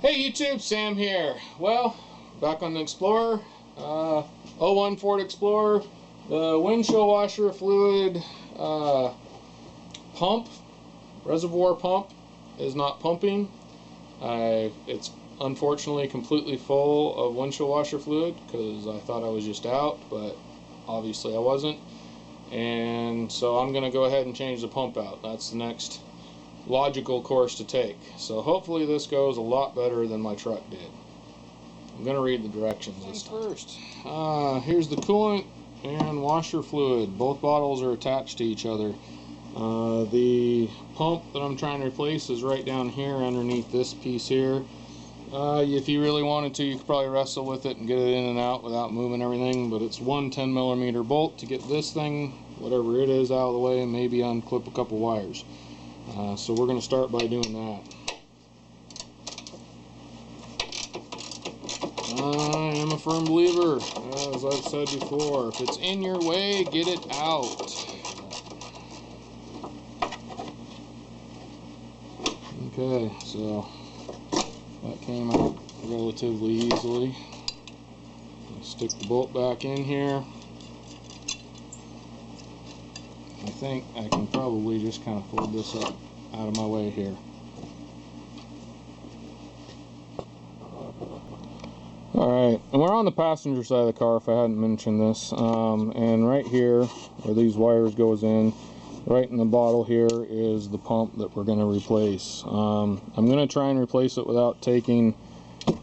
Hey YouTube, Sam here. Well, back on the Explorer, 01 Ford Explorer. The windshield washer fluid pump, reservoir pump, is not pumping. It's unfortunately completely full of windshield washer fluid because I thought I was just out, but obviously I wasn't. And so I'm going to go ahead and change the pump out. That's the next logical course to take. So hopefully this goes a lot better than my truck did. I'm going to read the directions this time. First, here's the coolant and washer fluid. Both bottles are attached to each other. The pump that I'm trying to replace is right down here underneath this piece here. If you really wanted to, you could probably wrestle with it and get it in and out without moving everything, but it's one 10mm bolt to get this thing, whatever it is, out of the way, and maybe unclip a couple wires. So we're going to start by doing that. I am a firm believer, as I've said before, if it's in your way, get it out. Okay, so that came out relatively easily. I'll stick the bolt back in here. I think I can probably just kind of fold this up out of my way here. Alright, and we're on the passenger side of the car if I hadn't mentioned this. And right here, where these wires goes in, right in the bottle here is the pump that we're going to replace. I'm going to try and replace it without taking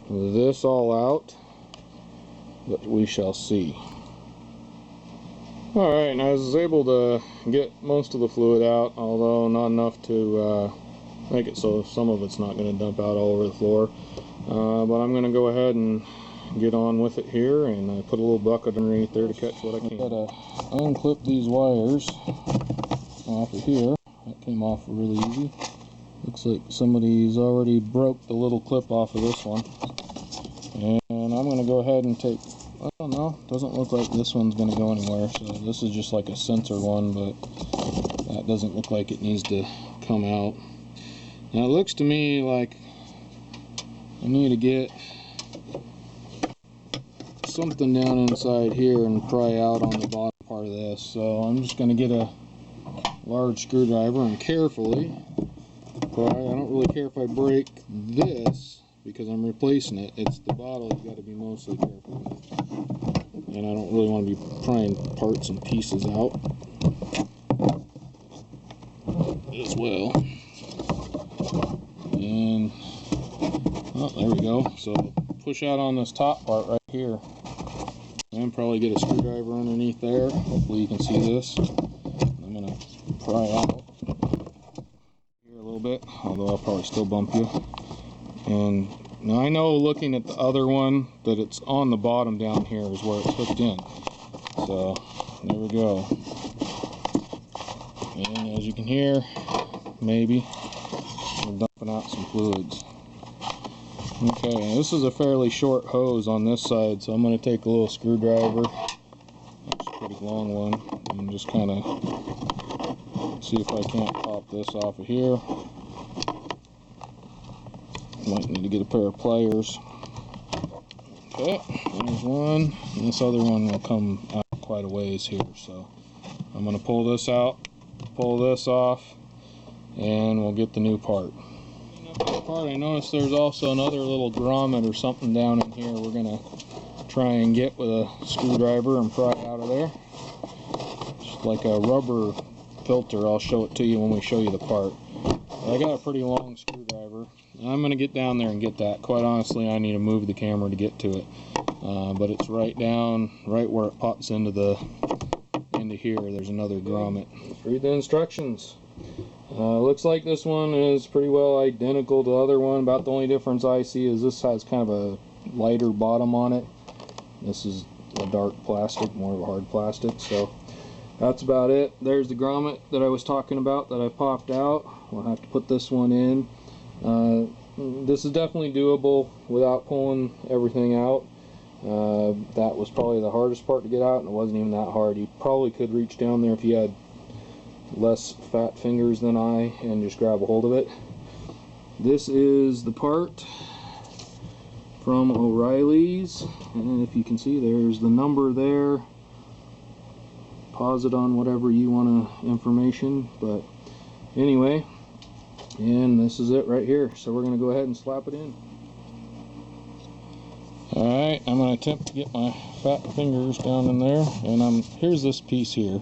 this all out, but we shall see. Alright, and I was able to get most of the fluid out, although not enough to make it so some of it's not going to dump out all over the floor. But I'm going to go ahead and get on with it here, and I put a little bucket underneath there to catch what I can. I've got to unclip these wires off of here. That came off really easy. Looks like somebody's already broke the little clip off of this one. And I'm going to go ahead and take, I don't know, doesn't look like this one's going to go anywhere, so this is just like a sensor one, but that doesn't look like it needs to come out. Now it looks to me like I need to get something down inside here and pry out on the bottom part of this, so I'm just going to get a large screwdriver and carefully pry. I don't really care if I break this because I'm replacing it. It's the bottle you got to be mostly careful with, and I don't really want to be prying parts and pieces out as well. And oh, there we go. So push out on this top part right here, and probably get a screwdriver underneath there. Hopefully you can see this. I'm going to pry out here a little bit, although I'll probably still bump you. And now I know, looking at the other one, that it's on the bottom down here is where it's hooked in. So there we go. And as you can hear, maybe we're dumping out some fluids. Okay, this is a fairly short hose on this side, so I'm going to take a little screwdriver. That's a pretty long one, and just kind of see if I can't pop this off of here. Might need to get a pair of pliers. Okay, there's one, and this other one will come out quite a ways here, so I'm going to pull this out, pull this off, and we'll get the new part. I noticed there's also another little grommet or something down in here we're going to try and get with a screwdriver and pry out of there. Just like a rubber filter. I'll show it to you when we show you the part. I got a pretty long screwdriver. I'm going to get down there and get that. Quite honestly, I need to move the camera to get to it. But it's right down, right where it pops into here. There's another grommet. Let's read the instructions. Looks like this one is pretty well identical to the other one. About the only difference I see is this has kind of a lighter bottom on it. This is a dark plastic, more of a hard plastic. So that's about it. There's the grommet that I was talking about that I popped out. We'll have to put this one in. This is definitely doable without pulling everything out. That was probably the hardest part to get out, and it wasn't even that hard. You probably could reach down there if you had less fat fingers than I and just grab a hold of it. This is the part. from O'Reilly's, and if you can see, there's the number there. Pause it on whatever you want information, but anyway, and this is it right here. So we're going to go ahead and slap it in. Alright, I'm going to attempt to get my fat fingers down in there, and here's this piece here.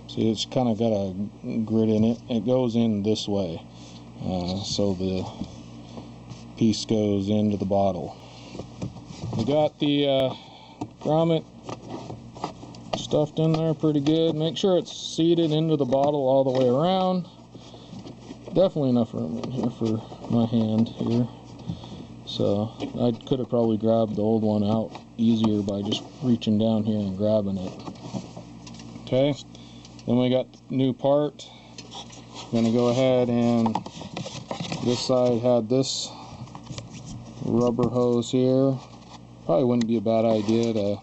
See, it's kind of got a grit in it. It goes in this way, so the piece goes into the bottle. We got the grommet stuffed in there pretty good. Make sure it's seated into the bottle all the way around. Definitely enough room in here for my hand here. So I could have probably grabbed the old one out easier by just reaching down here and grabbing it. Okay, then we got the new part. I'm going to go ahead, and this side had this rubber hose here. Probably wouldn't be a bad idea to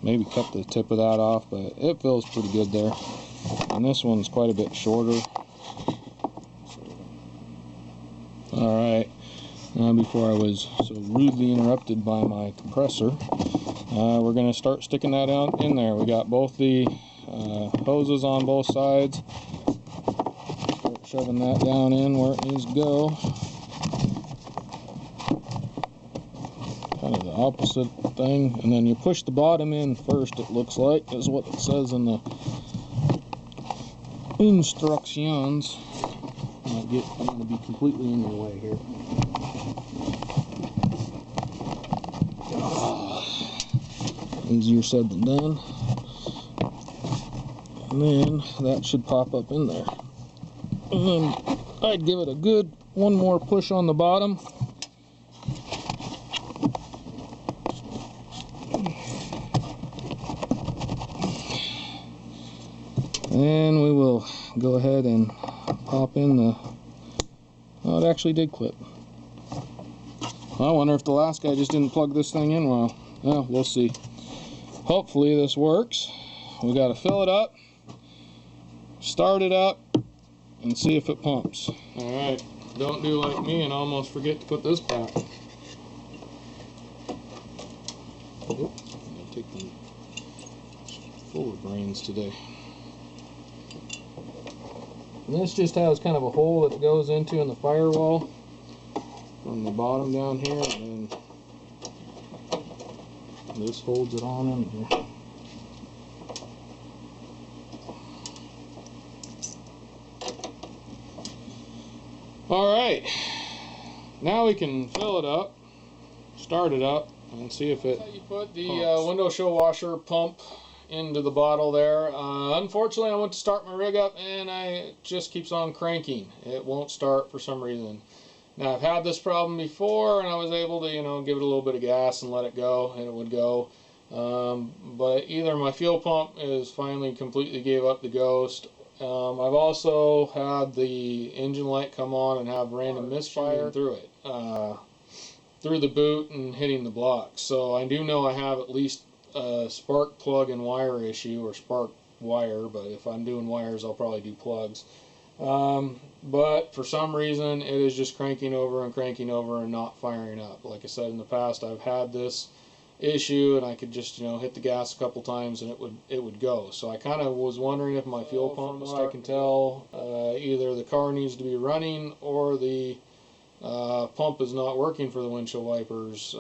maybe cut the tip of that off, but it feels pretty good there. And this one's quite a bit shorter. Alright, now before I was so rudely interrupted by my compressor, we're going to start sticking that out in there. We got both the hoses on both sides. Start shoving that down in where it needs to go. Kind of the opposite thing, and then you push the bottom in first, it looks like, is what it says in the instructions. I'm going to be completely in your way here. Easier said than done. And then that should pop up in there. And then I'd give it a good one more push on the bottom. And we will go ahead and pop in the... Oh, it actually did clip. I wonder if the last guy just didn't plug this thing in well. Well, we'll see. Hopefully this works. We got to fill it up, start it up, and see if it pumps. Alright, don't do like me and almost forget to put this back. Oh, I'm going to take them full of brains today. And this just has kind of a hole that it goes into in the firewall from the bottom down here, and then this holds it on in here. Alright, now we can fill it up, start it up, and see if it pumps. You put the window show washer pump into the bottle there. Unfortunately, I went to start my rig up and it just keeps on cranking. It won't start for some reason. Now, I've had this problem before, and I was able to, give it a little bit of gas and let it go, and it would go. But either my fuel pump is finally completely gave up the ghost. I've also had the engine light come on and have random misfire through it, through the boot and hitting the block. So I do know I have at least a spark plug and wire issue, or spark wire, but if I'm doing wires, I'll probably do plugs. But for some reason, it is just cranking over and not firing up. Like I said in the past, I've had this issue, and I could just hit the gas a couple times and it would go. So I kind of was wondering if my fuel pump, from what I can tell, either the car needs to be running or the pump is not working for the windshield wipers,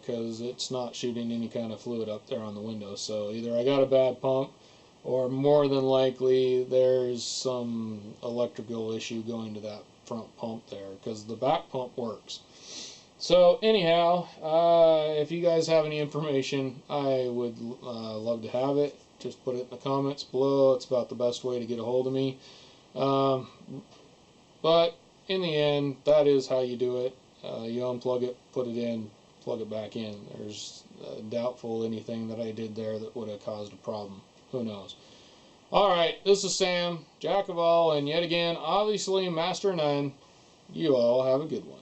because it's not shooting any kind of fluid up there on the window. So either I got a bad pump, or more than likely there's some electrical issue going to that front pump there, because the back pump works. So anyhow, if you guys have any information, I would love to have it. Just put it in the comments below. It's about the best way to get a hold of me. But in the end, that is how you do it. You unplug it, put it in, plug it back in. There's doubtful anything that I did there that would have caused a problem. Who knows? Alright, this is Sam, Jack of all, and yet again, obviously Master of None. You all have a good one.